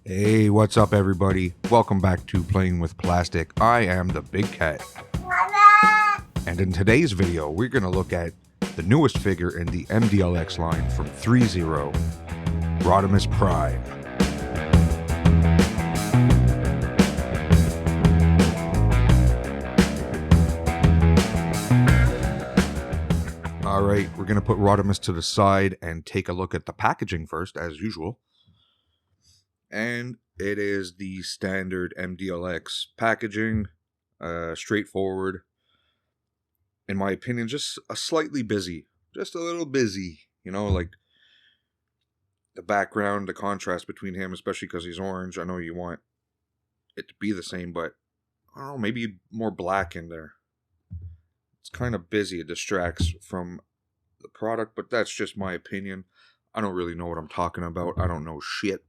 Hey, what's up, everybody? Welcome back to Playing with Plastic. I am the Big Cat. And in today's video, we're going to look at the newest figure in the MDLX line from Threezero, Rodimus Prime. Alright, we're going to put Rodimus to the side and take a look at the packaging first, as usual. And it is the standard MDLX packaging, straightforward. In my opinion, just a slightly busy, just a little busy, you know, like the background, the contrast between him, especially because he's orange. I know you want it to be the same, but I don't know, maybe more black in there. It's kind of busy. It distracts from the product, but that's just my opinion. I don't really know what I'm talking about. I don't know shit.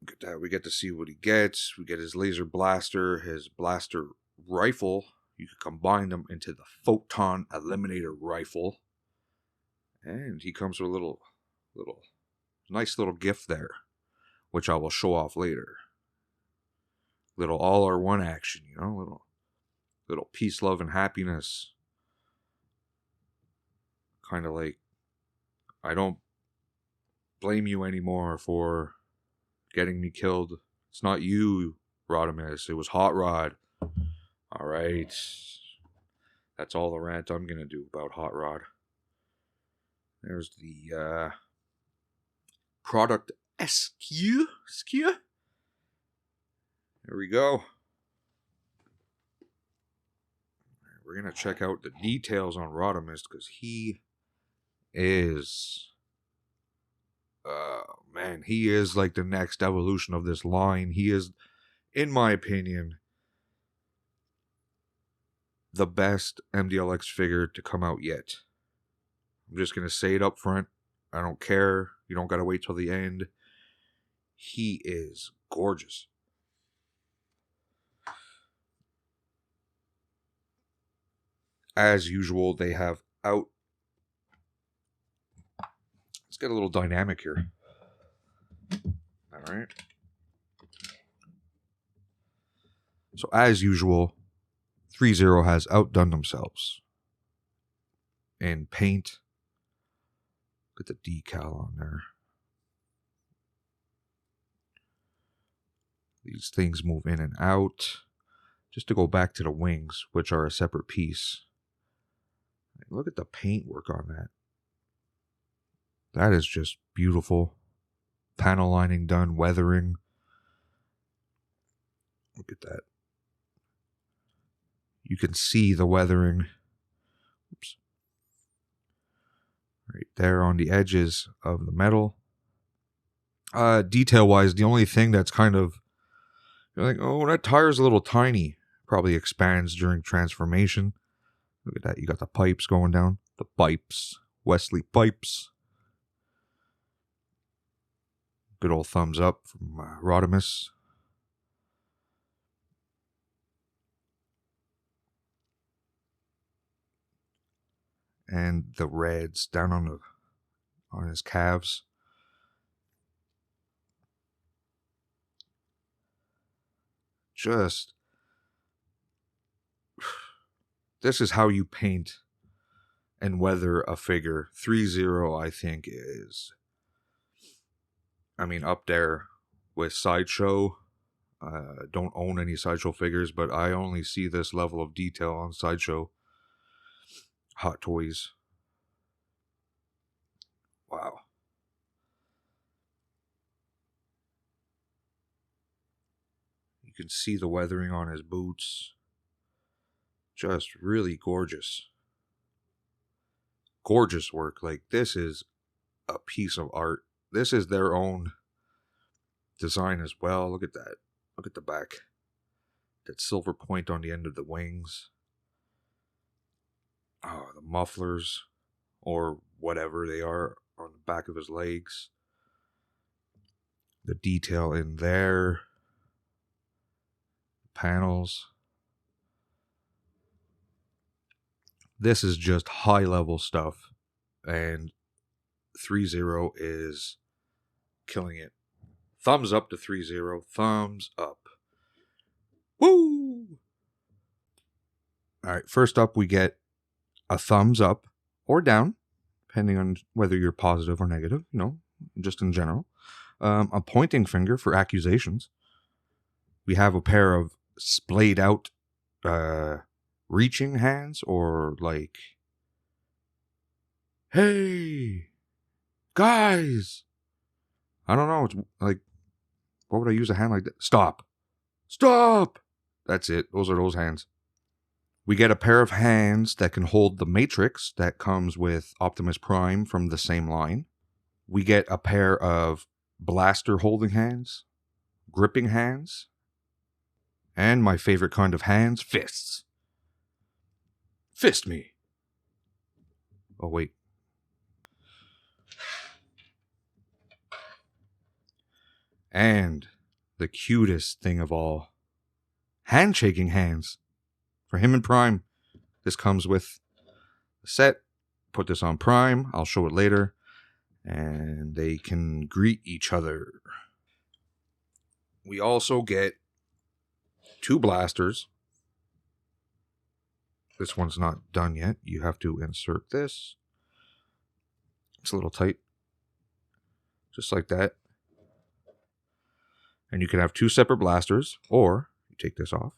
Look at that. We get to see what he gets. We get his laser blaster, his blaster rifle. You can combine them into the photon eliminator rifle. And he comes with a little nice little gift there, which I will show off later. Little all-or-one action, you know, little peace, love, and happiness. Kind of like, I don't blame you anymore for getting me killed. It's not you, Rodimus. It was Hot Rod. Alright. That's all the rant I'm going to do about Hot Rod. There's the product SKU. There we go. We're going to check out the details on Rodimus because he is... man, he is like the next evolution of this line. He is, in my opinion, the best MDLX figure to come out yet. I'm just going to say it up front. I don't care. You don't got to wait till the end. He is gorgeous. As usual, they have out... Let's get a little dynamic here. Alright. So as usual, Threezero has outdone themselves in paint. Look at the decal on there. These things move in and out. Just to go back to the wings, which are a separate piece. Look at the paintwork on that. That is just beautiful. Panel lining done, weathering. Look at that. You can see the weathering. Oops. Right there on the edges of the metal. Detail-wise, the only thing that's kind of... You're like, oh, that tire's a little tiny. Probably expands during transformation. Look at that. You got the pipes going down. The pipes. Wesley pipes. Good old thumbs up from Rodimus. And the reds down on his calves. Just... This is how you paint and weather a figure. Threezero, I think, is... up there with Sideshow. Don't own any Sideshow figures, but I only see this level of detail on Sideshow. Hot Toys. Wow. You can see the weathering on his boots. Just really gorgeous. Gorgeous work. Like, this is a piece of art. This is their own design as well. Look at that. Look at the back. That silver point on the end of the wings. Oh, the mufflers. Or whatever they are on the back of his legs. The detail in there. Panels. This is just high level stuff. And Threezero is killing it. Thumbs up to Threezero. Thumbs up. Woo! Alright, first up we get a thumbs up or down, depending on whether you're positive or negative, you know, just in general. A pointing finger for accusations. We have a pair of splayed out reaching hands, or like, hey, guys. I don't know. It's like, what would I use a hand like that? Stop. Stop. That's it. Those are those hands. We get a pair of hands that can hold the Matrix that comes with Optimus Prime from the same line. We get a pair of blaster holding hands, gripping hands, and my favorite kind of hands, fists. Fist me. Oh, wait. And the cutest thing of all, handshaking hands for him and Prime. This comes with the set. Put this on Prime. I'll show it later. And they can greet each other. We also get 2 blasters. This one's not done yet. You have to insert this. It's a little tight. Just like that. And you can have 2 separate blasters, or you take this off.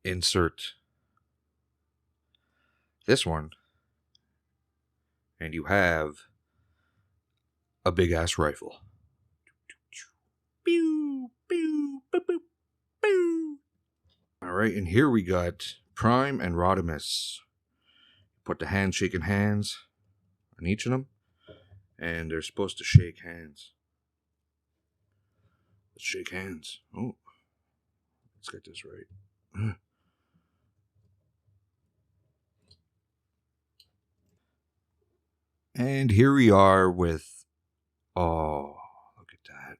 Insert this one. And you have a big ass rifle. Pew, pew, boop, boop, pew. Alright, and here we got Prime and Rodimus. Put the handshaking hands on each of them. And they're supposed to shake hands. Let's shake hands. Oh. Let's get this right. And here we are with... Oh, look at that.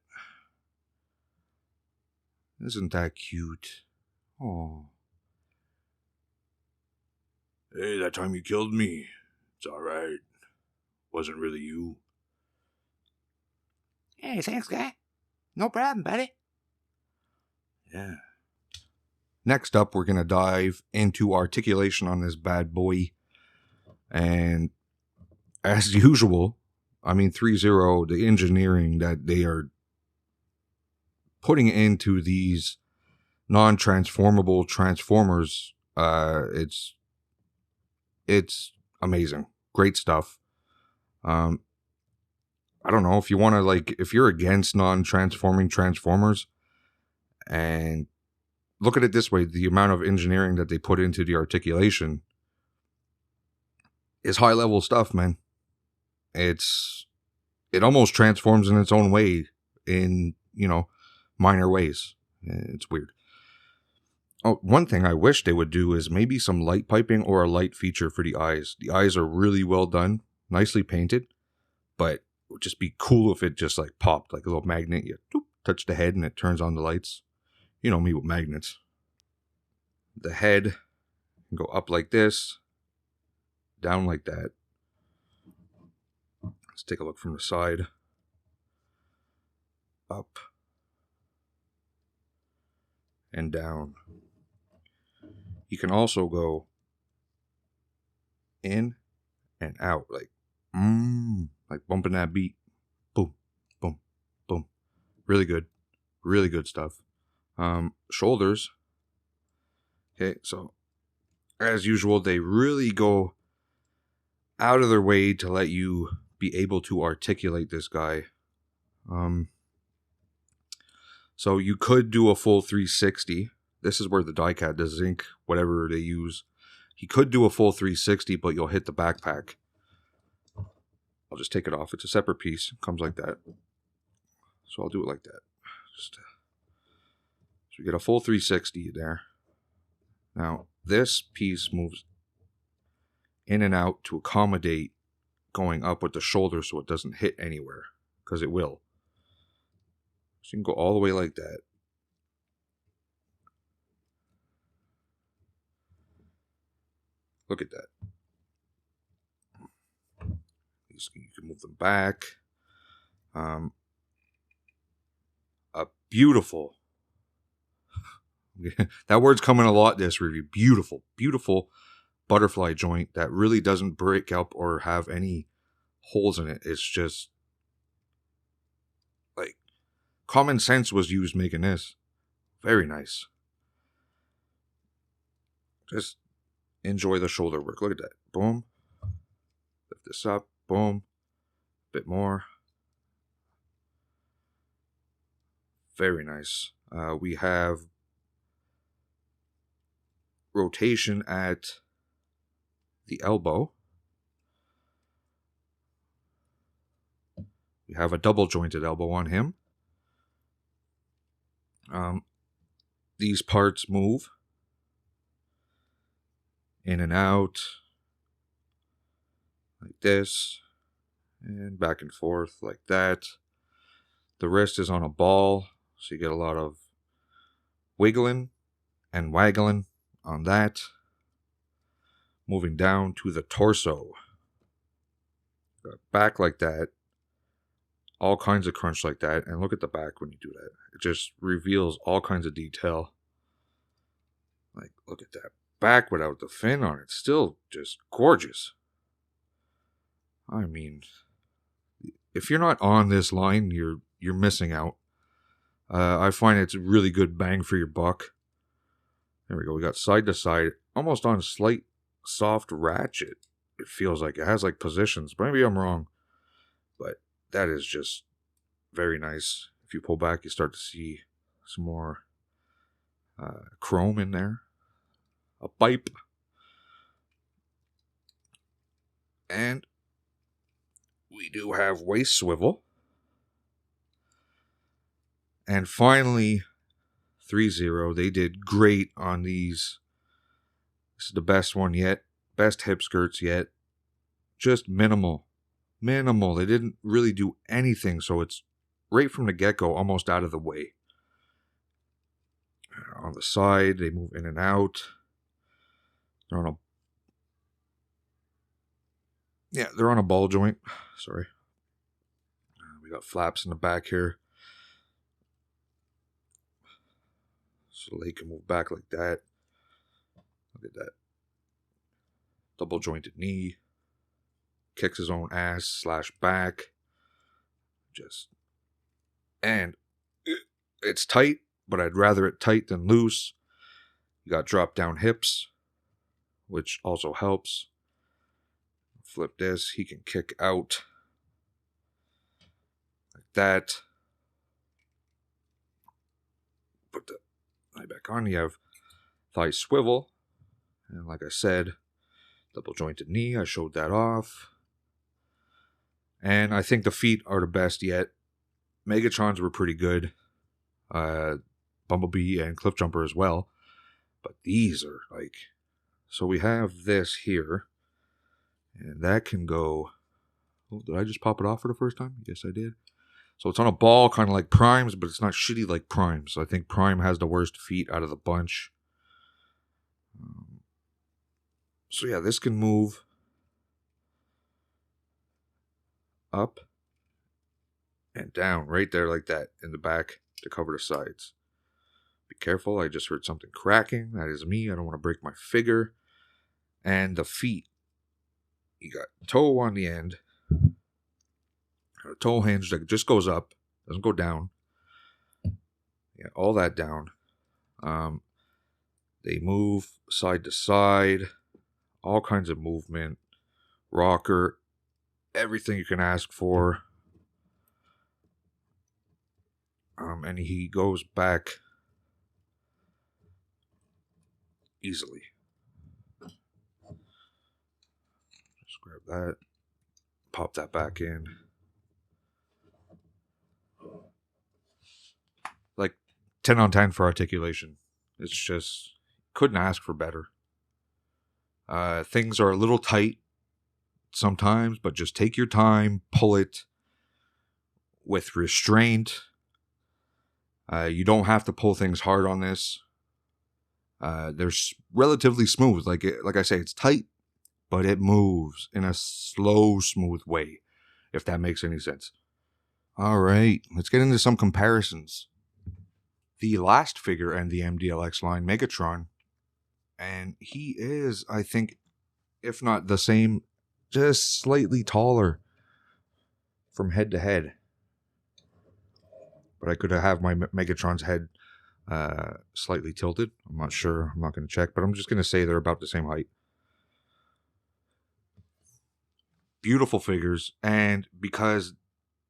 Isn't that cute? Oh. Hey, that time you killed me. It's alright. Wasn't really you. Hey, thanks, guy. No problem, buddy. Yeah. Next up, we're going to dive into articulation on this bad boy. And as usual, I mean, Threezero, the engineering that they are putting into these non-transformable transformers, it's amazing. Great stuff. I don't know if you want to, like, if you're against non-transforming transformers, and look at it this way, the amount of engineering that they put into the articulation is high level stuff, man. It almost transforms in its own way in, you know, minor ways. It's weird. Oh, one thing I wish they would do is maybe some light piping or a light feature for the eyes. The eyes are really well done, nicely painted, but it would just be cool if it just like popped like a little magnet. You touch the head and it turns on the lights. You know me with magnets. The head can go up like this, down like that. Let's take a look from the side. Up and down. You can also go in and out, like bumping that beat. Boom, boom, boom. Really good stuff. Shoulders. Okay, so as usual, they really go out of their way to let you be able to articulate this guy. So you could do a full 360. This is where the die-cut, the zinc, whatever they use. He could do a full 360, but you'll hit the backpack. I'll just take it off. It's a separate piece. It comes like that. So I'll do it like that. So you get a full 360 there. Now, this piece moves in and out to accommodate going up with the shoulder so it doesn't hit anywhere, because it will. So you can go all the way like that. Look at that. You can move them back. A beautiful, that word's coming a lot this review, beautiful, beautiful butterfly joint that really doesn't break up or have any holes in it. It's just like common sense was used making this. Very nice. Just enjoy the shoulder work. Look at that. Boom. Lift this up. Boom. Bit more. Very nice. We have rotation at the elbow. We have a double jointed elbow on him. These parts move in and out like this and back and forth like that. The wrist is on a ball, so you get a lot of wiggling and waggling on that. Moving down to the torso. Got back like that. All kinds of crunch like that. And look at the back when you do that. It just reveals all kinds of detail. Like, look at that back without the fin on it. Still just gorgeous. I mean, if you're not on this line, you're missing out. I find it's a really good bang for your buck. There we go. We got side to side, almost on a slight soft ratchet. It feels like it has like positions. Maybe I'm wrong, but that is just very nice. If you pull back, you start to see some more chrome in there. A pipe. And we do have waist swivel. And finally, Threezero. They did great on these. This is the best one yet. Best hip skirts yet. Just minimal. Minimal. They didn't really do anything, so it's right from the get-go almost out of the way. On the side, they move in and out. They're on a ball joint. Sorry. We got flaps in the back here. So they can move back like that. Look at that. Double jointed knee. Kicks his own ass / back. And it's tight, but I'd rather it tight than loose. You got drop down hips, which also helps. Flip this, he can kick out like that. Put the thigh back on. You have thigh swivel. And like I said, double jointed knee. I showed that off. And I think the feet are the best yet. Megatrons were pretty good. Bumblebee and Cliffjumper as well. But these are like... So we have this here. And that can go... Oh, did I just pop it off for the first time? Yes, I did. So it's on a ball, kind of like Prime's, but it's not shitty like Prime's. So I think Prime has the worst feet out of the bunch. So yeah, this can move up and down right there like that in the back to cover the sides. Be careful, I just heard something cracking. That is me. I don't want to break my figure. And the feet. You got toe on the end. A toe hinge that just goes up. Doesn't go down. Yeah, all that down. They move side to side. All kinds of movement. Rocker. Everything you can ask for. And he goes back easily. Just grab that. Pop that back in. Like 10 on 10 for articulation. It's just, couldn't ask for better. Things are a little tight sometimes, but just take your time, pull it with restraint. You don't have to pull things hard on this. They're relatively smooth. Like I say, it's tight, but it moves in a slow, smooth way. if that makes any sense. All right, let's get into some comparisons. The last figure in the MDLX line, Megatron, and he is, I think, if not the same, just slightly taller from head to head. But I could have my Megatron's head slightly tilted. I'm not sure. I'm not going to check, but I'm just going to say they're about the same height. Beautiful figures, and because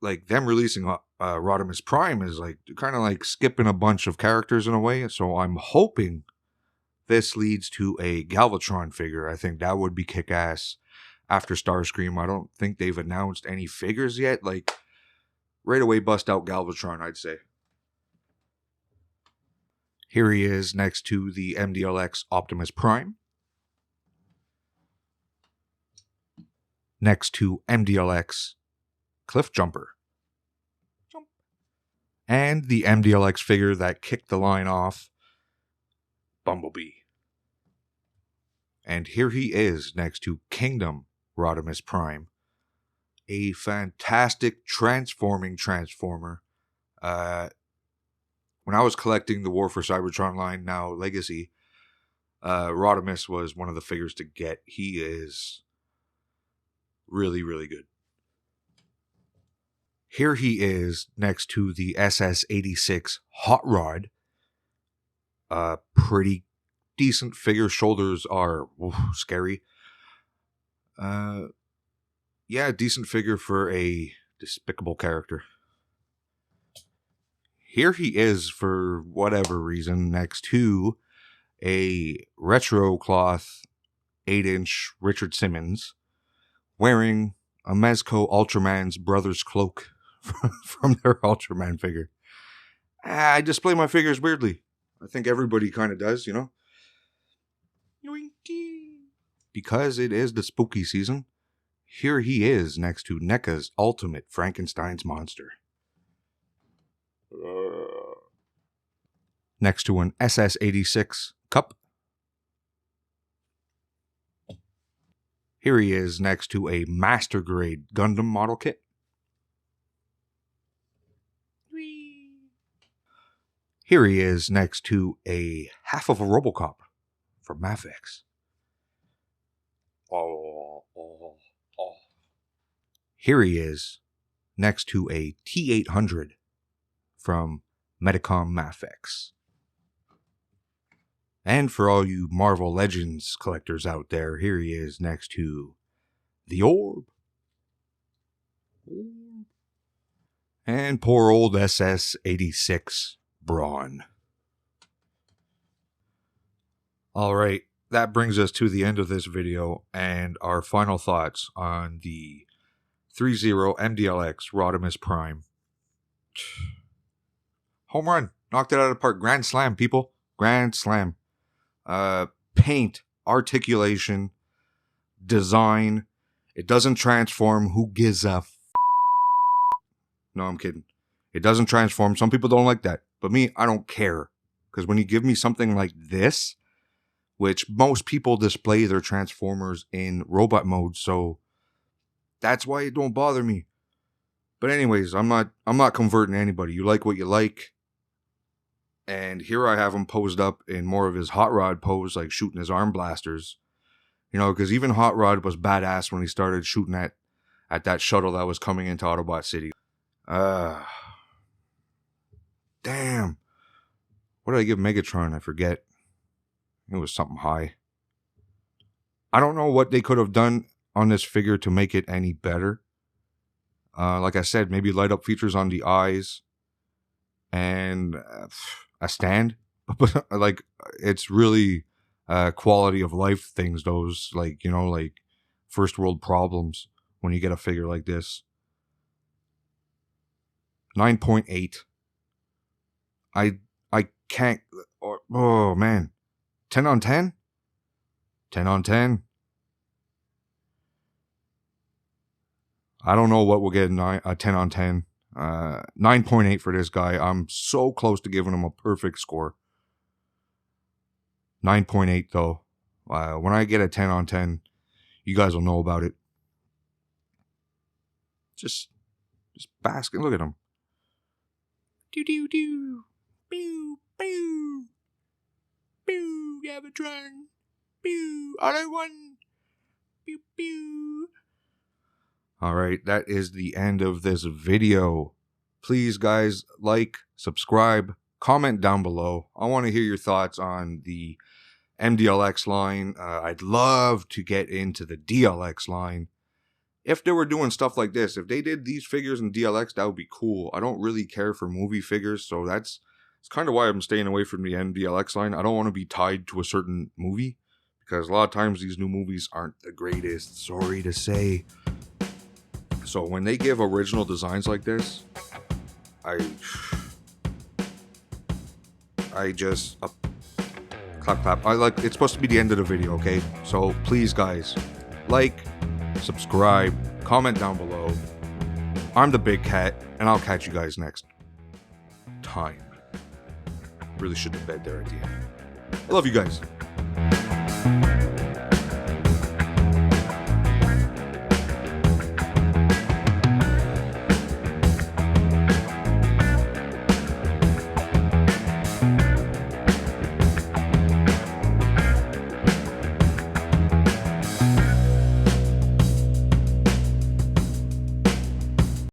like them releasing Rodimus Prime is like kind of like skipping a bunch of characters in a way. So I'm hoping this leads to a Galvatron figure. I think that would be kick-ass after Starscream. I don't think they've announced any figures yet. Like, right away bust out Galvatron, I'd say. Here he is next to the MDLX Optimus Prime. Next to MDLX Cliff Jumper. And the MDLX figure that kicked the line off, Bumblebee. And here he is next to Kingdom Rodimus Prime. A fantastic transforming Transformer. When I was collecting the War for Cybertron line, now Legacy, Rodimus was one of the figures to get. He is really, really good. Here he is next to the SS-86 Hot Rod. Pretty decent figure. Shoulders are scary. Yeah, decent figure for a despicable character. Here he is, for whatever reason, next to a retro cloth 8-inch Richard Simmons wearing a Mezco Ultraman's brother's cloak from their Ultraman figure. I display my figures weirdly. I think everybody kind of does, you know? Because it is the spooky season, here he is next to NECA's Ultimate Frankenstein's Monster. Next to an SS-86 Cup. Here he is next to a Master Grade Gundam model kit. Here he is next to a half of a Robocop from Mafex. Here he is next to a T-800 from Medicom Mafex. And for all you Marvel Legends collectors out there, here he is next to the Orb. And poor old SS-86 Brawn. Alright, that brings us to the end of this video and our final thoughts on the Threezero MDLX Rodimus Prime. Home run. Knocked it out of the park. Grand slam, people. Grand slam. Paint, articulation, design. It doesn't transform. Who gives a No, I'm kidding. It doesn't transform. Some people don't like that. But me, I don't care. Because when you give me something like this, which most people display their Transformers in robot mode, so that's why it don't bother me. But anyways, I'm not converting anybody. You like what you like. And here I have him posed up in more of his Hot Rod pose, like shooting his arm blasters. You know, because even Hot Rod was badass when he started shooting at that shuttle that was coming into Autobot City. Damn. What did I give Megatron? I forget. It was something high. I don't know what they could have done on this figure to make it any better. Like I said, maybe light up features on the eyes and a stand. But like, it's really quality of life things, those, like, you know, like first world problems when you get a figure like this. 9.8. I can't. Oh man, 10 on 10. 10 on 10. I don't know what we'll get a 10 on 10. 9.8 for this guy. I'm so close to giving him a perfect score. 9.8 though. When I get a 10 on 10, you guys will know about it. just basking. Look at him. Do do do. Pew pew. Pew, Gavatron. Pew, R1. Pew pew. All right, that is the end of this video. Please, guys, like, subscribe, comment down below. I want to hear your thoughts on the MDLX line. I'd love to get into the DLX line. If they were doing stuff like this, if they did these figures in DLX, that would be cool. I don't really care for movie figures, so that's kind of why I'm staying away from the MDLX line. I don't want to be tied to a certain movie, because a lot of times these new movies aren't the greatest, sorry to say. So when they give original designs like this, I just clap clap. It's supposed to be the end of the video, okay? So please, guys, like, subscribe, comment down below. I'm the Big Cat, and I'll catch you guys next time. Really should have bed there at the end. I love you guys.